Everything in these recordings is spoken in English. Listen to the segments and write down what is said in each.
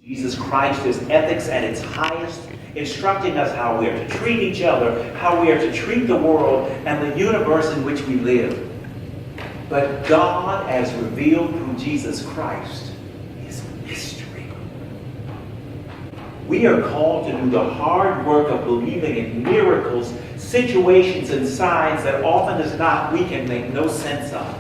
Jesus Christ is ethics at its highest, instructing us how we are to treat each other, how we are to treat the world and the universe in which we live. But God, as revealed through Jesus Christ, is mystery. We are called to do the hard work of believing in miracles, situations, and signs that often as not we can make no sense of.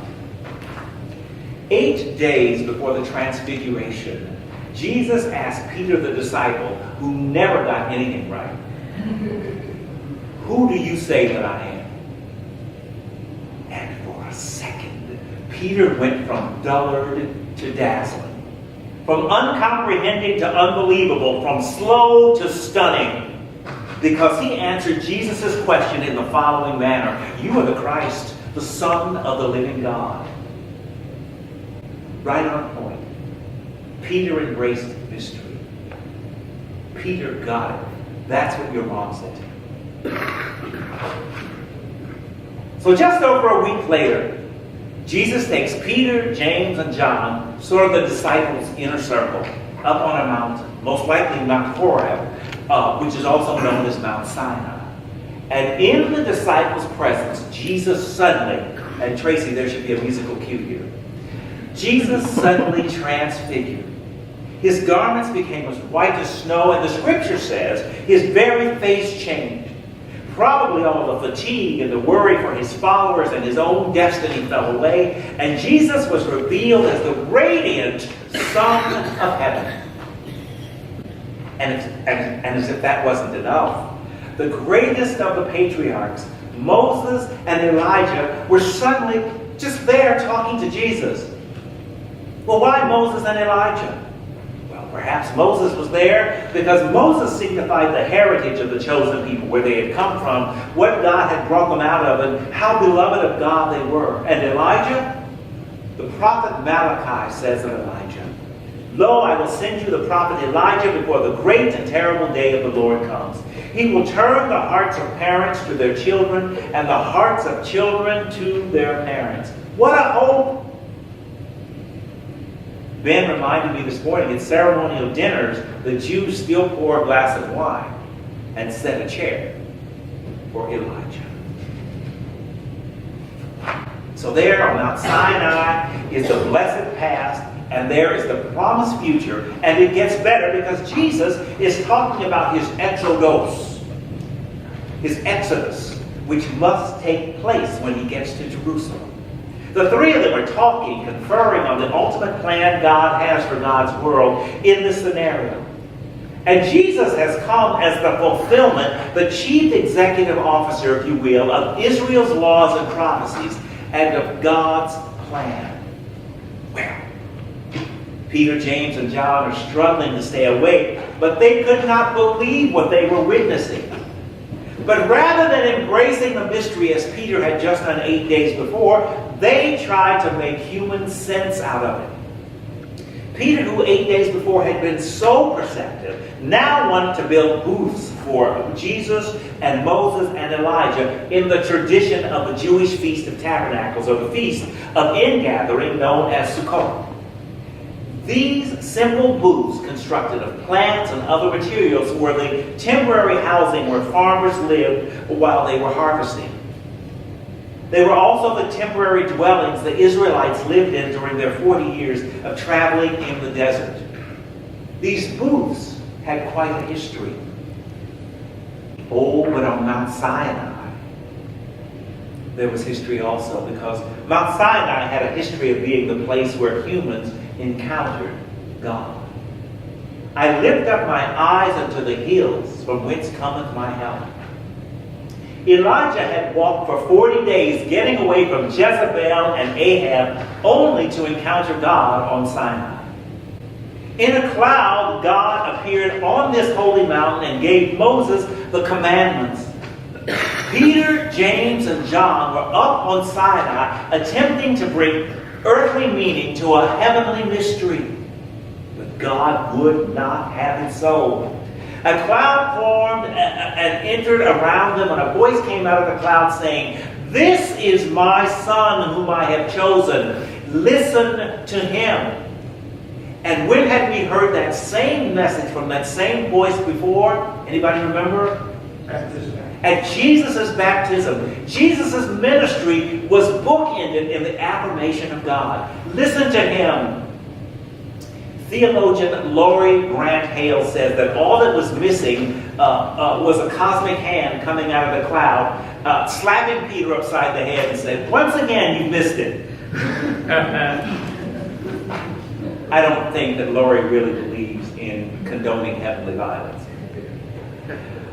8 days before the Transfiguration, Jesus asked Peter the disciple, who never got anything right, "Who do you say that I am?" And for a second, Peter went from dullard to dazzling, from uncomprehending to unbelievable, from slow to stunning, because he answered Jesus' question in the following manner: "You are the Christ, the Son of the living God." Right on point. Peter embraced mystery. Peter got it. That's what your mom said. So just over a week later, Jesus takes Peter, James, and John, sort of the disciples' inner circle, up on a mountain, most likely Mount Horeb, which is also known as Mount Sinai. And in the disciples' presence, Jesus suddenly, and Tracy, there should be a musical cue here, Jesus suddenly transfigured. His garments became as white as snow, and the scripture says his very face changed. Probably all of the fatigue and the worry for his followers and his own destiny fell away, and Jesus was revealed as the radiant Son of Heaven. And as if that wasn't enough, the greatest of the patriarchs, Moses and Elijah, were suddenly just there talking to Jesus. Well, why Moses and Elijah? Well, perhaps Moses was there because Moses signified the heritage of the chosen people, where they had come from, what God had brought them out of, and how beloved of God they were. And Elijah? The prophet Malachi says of Elijah, "Lo, I will send you the prophet Elijah before the great and terrible day of the Lord comes. He will turn the hearts of parents to their children, and the hearts of children to their parents." What a hope! Ben reminded me this morning, at ceremonial dinners, the Jews still pour a glass of wine and set a chair for Elijah. So there on Mount Sinai is the blessed past, and there is the promised future. And it gets better because Jesus is talking about his exodus, his exodus, which must take place when he gets to Jerusalem. The three of them are talking, conferring on the ultimate plan God has for God's world in this scenario. And Jesus has come as the fulfillment, the chief executive officer, if you will, of Israel's laws and prophecies and of God's plan. Well, Peter, James, and John are struggling to stay awake, but they could not believe what they were witnessing. But rather than embracing the mystery as Peter had just done 8 days before, they tried to make human sense out of it. Peter, who 8 days before had been so perceptive, now wanted to build booths for Jesus and Moses and Elijah in the tradition of the Jewish Feast of Tabernacles, or the Feast of Ingathering, known as Sukkot. These simple booths, constructed of plants and other materials, were the temporary housing where farmers lived while they were harvesting. They were also the temporary dwellings the Israelites lived in during their 40 years of traveling in the desert. These booths had quite a history. Oh, but on Mount Sinai, there was history also, because Mount Sinai had a history of being the place where humans encountered God. "I lift up my eyes unto the hills, from whence cometh my help." Elijah had walked for 40 days, getting away from Jezebel and Ahab, only to encounter God on Sinai. In a cloud, God appeared on this holy mountain and gave Moses the commandments. Peter, James, and John were up on Sinai, attempting to bring earthly meaning to a heavenly mystery. But God would not have it so. A cloud formed and entered around them, and a voice came out of the cloud saying, "This is my Son whom I have chosen. Listen to him." And when had we heard that same message from that same voice before? Anybody remember? Baptism. At Jesus' baptism. Jesus' ministry was bookended in the affirmation of God. Listen to him. Theologian Laurie Grant Hale says that all that was missing was a cosmic hand coming out of the cloud, slapping Peter upside the head and said, "Once again, you missed it." I don't think that Laurie really believes in condoning heavenly violence.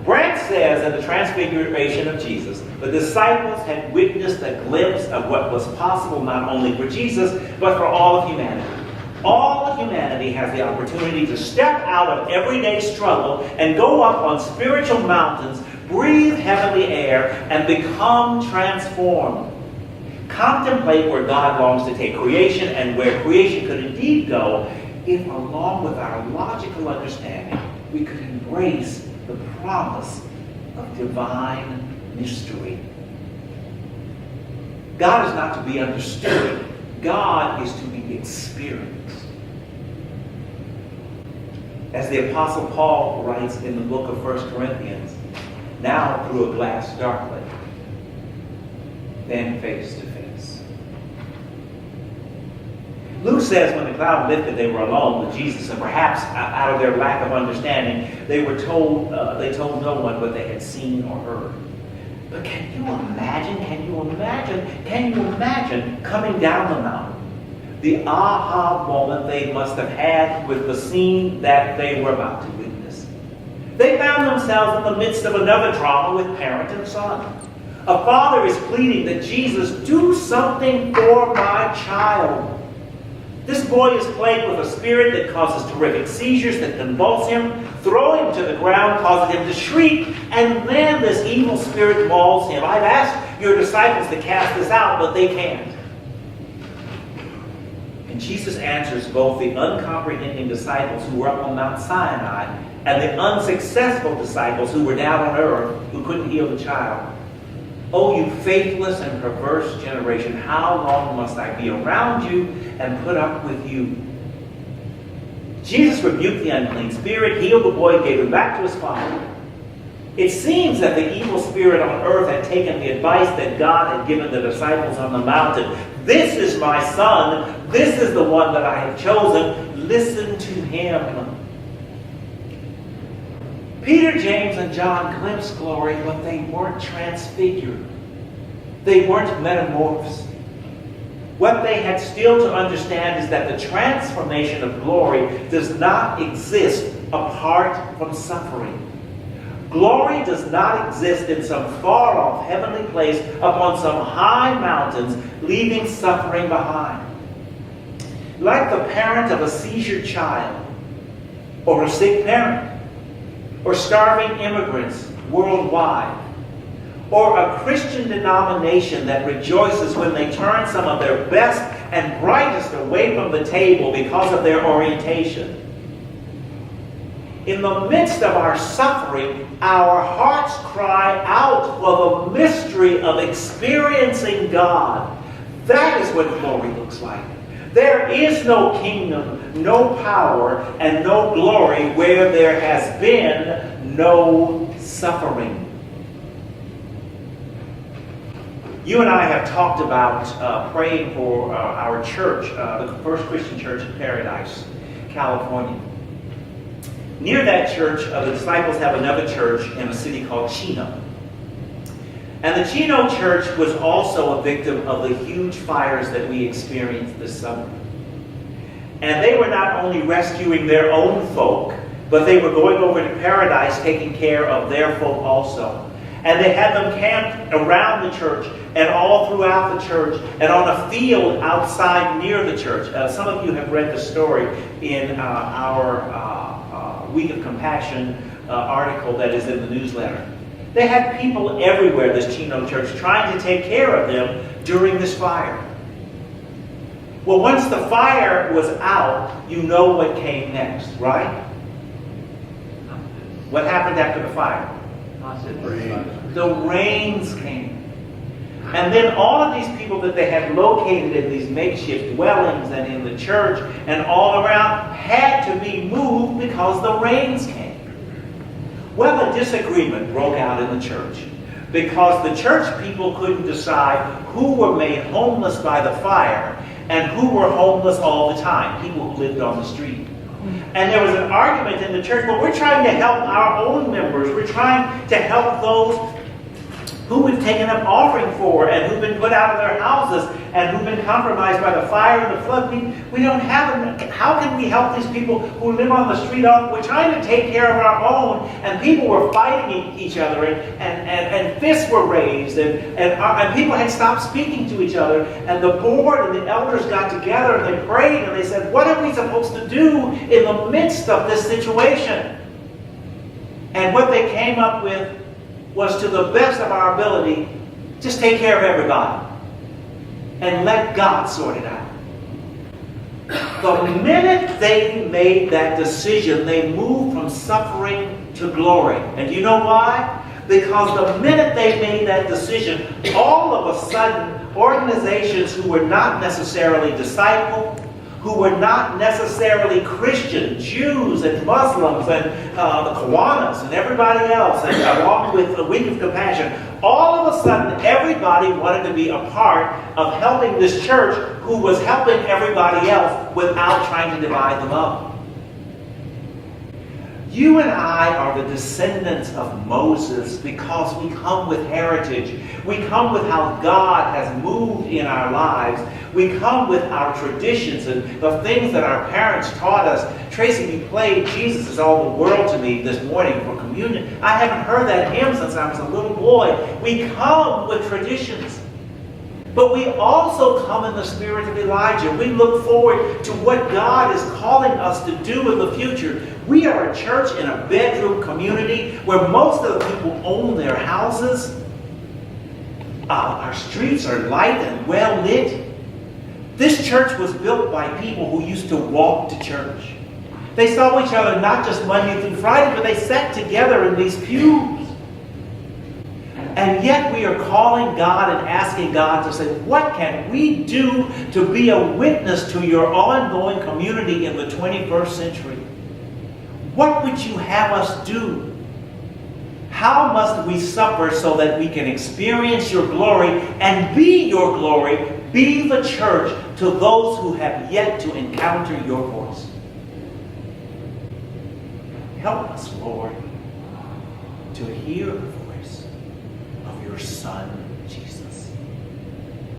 Grant says in the Transfiguration of Jesus, the disciples had witnessed a glimpse of what was possible not only for Jesus, but for all of humanity. All of humanity has the opportunity to step out of everyday struggle and go up on spiritual mountains, breathe heavenly air, and become transformed. Contemplate where God longs to take creation and where creation could indeed go if, along with our logical understanding, we could embrace the promise of divine mystery. God is not to be understood. God is to be experienced. As the Apostle Paul writes in the book of 1 Corinthians, now through a glass darkly, then face to face. Luke says when the cloud lifted, they were alone with Jesus, and perhaps out of their lack of understanding, they told no one what they had seen or heard. But can you imagine coming down the mountain? The aha moment they must have had with the scene that they were about to witness. They found themselves in the midst of another drama with parent and son. A father is pleading that Jesus do something for my child. This boy is plagued with a spirit that causes terrific seizures that convulse him, throw him to the ground, causes him to shriek, and then this evil spirit mauls him. I've asked your disciples to cast this out, but they can't. And Jesus answers both the uncomprehending disciples who were up on Mount Sinai and the unsuccessful disciples who were down on earth who couldn't heal the child. "Oh, you faithless and perverse generation, how long must I be around you and put up with you?" Jesus rebuked the unclean spirit, healed the boy, gave him back to his father. It seems that the evil spirit on earth had taken the advice that God had given the disciples on the mountain. "This is my son. This is the one that I have chosen. Listen to him." Peter, James, and John glimpsed glory, but they weren't transfigured. They weren't metamorphosed. What they had still to understand is that the transformation of glory does not exist apart from suffering. Glory does not exist in some far-off heavenly place upon some high mountains, leaving suffering behind. Like the parent of a seizured child, or a sick parent, or starving immigrants worldwide, or a Christian denomination that rejoices when they turn some of their best and brightest away from the table because of their orientation. In the midst of our suffering, our hearts cry out for the mystery of experiencing God. That is what glory looks like. There is no kingdom, no power, and no glory where there has been no suffering. You and I have talked about praying for our church, the First Christian Church in Paradise, California. Near that church, the disciples have another church in a city called Chino. And the Chino church was also a victim of the huge fires that we experienced this summer. And they were not only rescuing their own folk, but they were going over to Paradise taking care of their folk also. And they had them camped around the church and all throughout the church and on a field outside near the church. Some of you have read the story in our Week of Compassion article that is in the newsletter. They had people everywhere, this Chino church, trying to take care of them during this fire. Well, once the fire was out, you know what came next, right? What happened after the fire? The rains came. And then all of these people that they had located in these makeshift dwellings and in the church and all around had to be moved because the rains came. Well, a disagreement broke out in the church because the church people couldn't decide who were made homeless by the fire and who were homeless all the time, people who lived on the street. And there was an argument in the church, but we're trying to help our own members. We're trying to help those who we've taken up offering for and who've been put out of their houses and who've been compromised by the fire and the flood. We don't have them. How can we help these people who live on the street? We're trying to take care of our own, and people were fighting each other, and fists were raised, and people had stopped speaking to each other, and the board and the elders got together and they prayed and they said, what are we supposed to do in the midst of this situation? And what they came up with was, to the best of our ability, just take care of everybody and let God sort it out. The minute they made that decision, they moved from suffering to glory. And you know why? Because the minute they made that decision, all of a sudden, organizations who were not necessarily discipled, who were not necessarily Christian, Jews and Muslims and the Kiwanis and everybody else, and along with the Week of Compassion, all of a sudden everybody wanted to be a part of helping this church who was helping everybody else without trying to divide them up. You and I are the descendants of Moses because we come with heritage. We come with how God has moved in our lives. We come with our traditions and the things that our parents taught us. Tracy, you played Jesus Is All the World to Me this morning for communion. I haven't heard that hymn since I was a little boy. We come with traditions. But we also come in the spirit of Elijah. We look forward to what God is calling us to do in the future. We are a church in a bedroom community where most of the people own their houses. Our streets are light and well lit. This church was built by people who used to walk to church. They saw each other not just Monday through Friday, but they sat together in these pews. And yet we are calling God and asking God to say, what can we do to be a witness to your ongoing community in the 21st century? What would you have us do? How must we suffer so that we can experience your glory and be your glory, be the church to those who have yet to encounter your voice? Help us, Lord, to hear the voice of your Son.